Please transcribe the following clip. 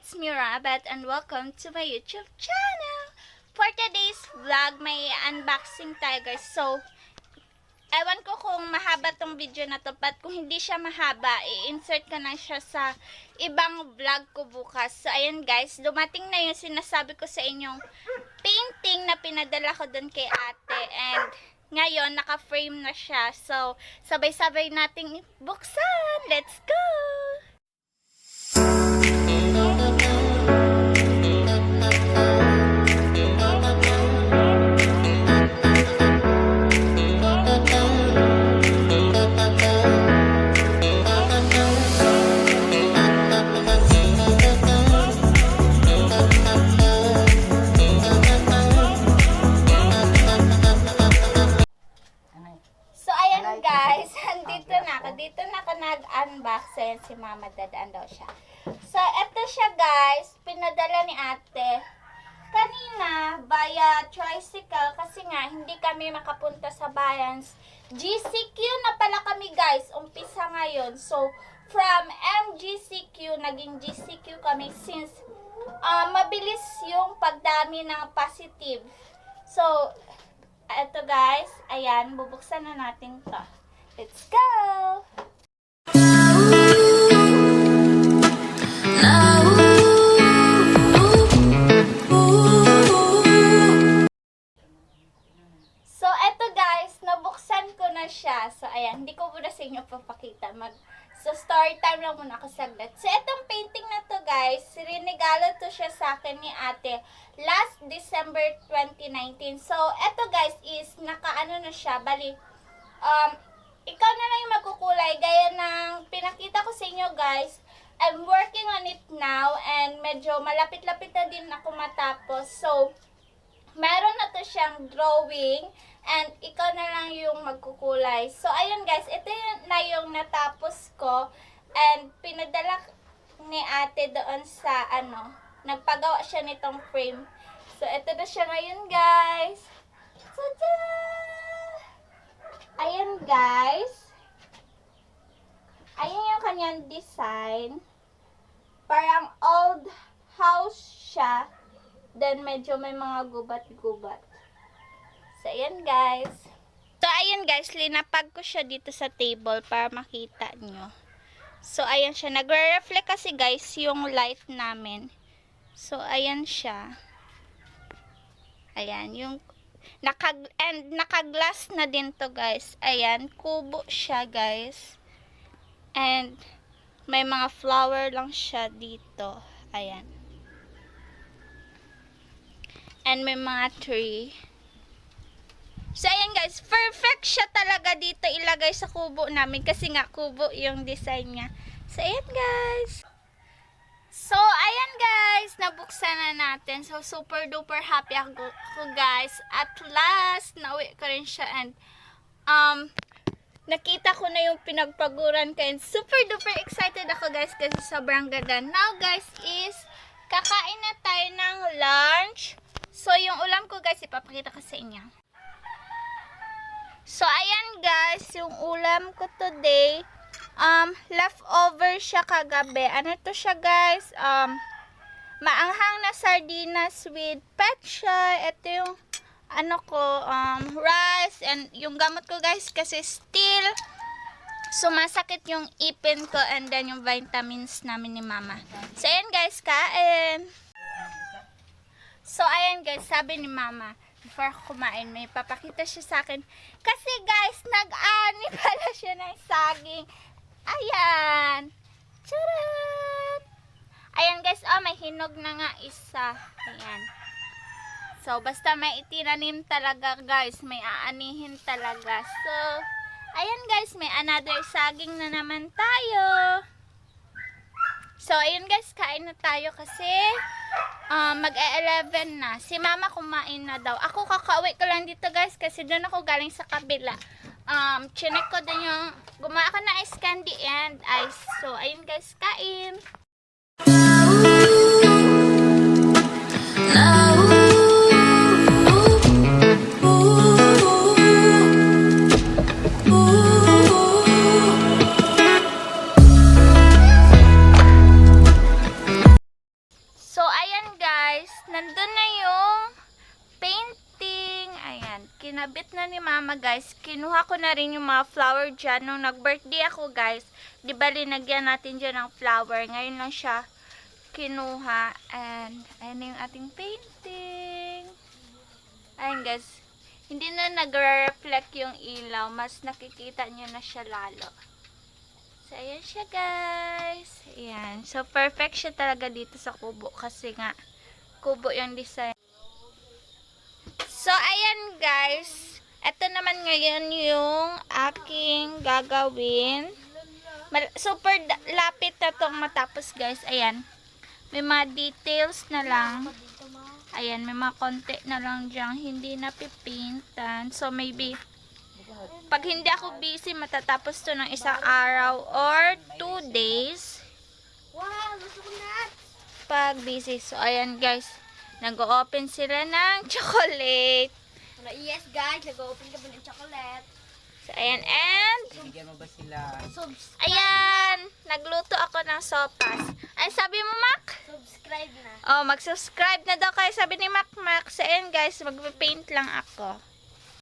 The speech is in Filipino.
it's me Ronabeth and welcome to my YouTube channel. For today's vlog, may unboxing tayo guys. So, ewan ko kung mahaba tong video na to, but kung hindi siya mahaba, i-insert ko na siya sa ibang vlog ko bukas. So, ayan guys, dumating na yung sinasabi ko sa inyong painting na pinadala ko dun kay ate. And ngayon, naka-frame na siya. So, sabay-sabay nating buksan. Let's go! Dito na ka nag-unbox. Ayan si mama, dadaan daw siya. So, eto siya guys. Pinadala ni ate. Kanina, via tricycle. Kasi nga, hindi kami makapunta sa bayan. GCQ na pala kami guys. Umpisa ngayon. So, from MGCQ, naging GCQ kami since mabilis yung pagdami ng positive. So, eto guys. Ayan, bubuksan na natin to. Let's go! So, eto guys, nabuksan ko na siya. So, ayan, hindi ko muna sa inyo papakita. So, story time lang muna ako saglit. So, etong painting na to guys, rinegalo to siya sa akin ni ate last December 2019. So, eto guys is, nakaano na siya, bali, ikaw na lang yung magkukulay. Gaya ng pinakita ko sa inyo guys. I'm working on it now. And medyo malapit-lapit na din ako matapos. So, meron na to siyang drawing. And ikaw na lang yung magkukulay. So, ayun guys. Ito na yung natapos ko. And pinadala ni ate doon sa nagpagawa siya nitong frame. So, ito na siya ngayon guys. Tada! Ayan guys. Ayan yung kanyang design. Parang old house siya. Then medyo may mga gubat-gubat. So ayan guys. So ayan guys, linapag ko siya dito sa table para makita nyo. So ayan siya. Nagre-reflect kasi guys yung light namin. So ayan siya. Ayan yung naka-glass na din to guys. Ayan, kubo siya guys. And may mga flower lang siya dito. Ayan. And may mga tree. So ayan guys, perfect siya talaga dito ilagay sa kubo namin kasi nga kubo yung design niya. So ayan guys. So, ayan guys, nabuksan na natin. So, super duper happy ako guys. At last, nauwi ko rin siya and nakita ko na yung pinagpaguran ko and super duper excited ako guys kasi sobrang ganda. Now guys is, kakain na tayo ng lunch. So, yung ulam ko guys, ipapakita ko sa inyo. So, ayan guys, yung ulam ko today, leftover siya kagabi. Ano to siya guys? Maanghang na sardinas with petsa. Ito yung rice and yung gamot ko guys kasi still sumasakit yung ipin ko and then yung vitamins namin ni mama. So ayan guys, kain. So ayan guys, sabi ni mama before ako kumain, may papakita siya sa akin kasi guys, nag-ani pala siya ng saging. Ayan. Charan! Ayan guys, may hinog na nga isa. Ayan. So, basta may itinanim talaga guys. May aanihin talaga. So, ayan guys, may another saging na naman tayo. So, ayan guys, kain na tayo kasi mag-11 na. Si mama kumain na daw. Ako kakauwi ko lang dito guys kasi doon ako galing sa kabila. Chinek ko din yung gumawa ko na ice candy and ice. So, ayun guys, kain. kinabit na ni mama guys. Kinuha ko na rin yung mga flower dyan. Nung nag-birthday ako guys, di ba linagyan natin dyan ng flower. Ngayon lang siya kinuha. And ayan na yung ating painting. Ayan guys. Hindi na nag-reflect yung ilaw. Mas nakikita nyo na siya lalo. So ayan siya guys. Ayan. So perfect siya talaga dito sa kubo. Kasi nga kubo yung design. So, ayan guys. Ito naman ngayon yung aking gagawin. Super lapit na itong matapos guys. Ayan. May mga details na lang. Ayan, may mga konti na lang dyan. Hindi na pipintan. So, maybe pag hindi ako busy, matatapos to ng isang araw or 2 days. Wow, gusto ko na. Pag busy. So, ayan guys. Nag-open sila ng chocolate. Yes guys, nag-open ka ba ng chocolate? So, ayan. And, Bigyan mo ba sila? ayan. Nagluto ako ng sopas. Ay, sabi mo, Mac? Subscribe na. Oh, mag-subscribe na daw kayo. Sabi ni Mac. So, ayan guys, mag-paint lang ako.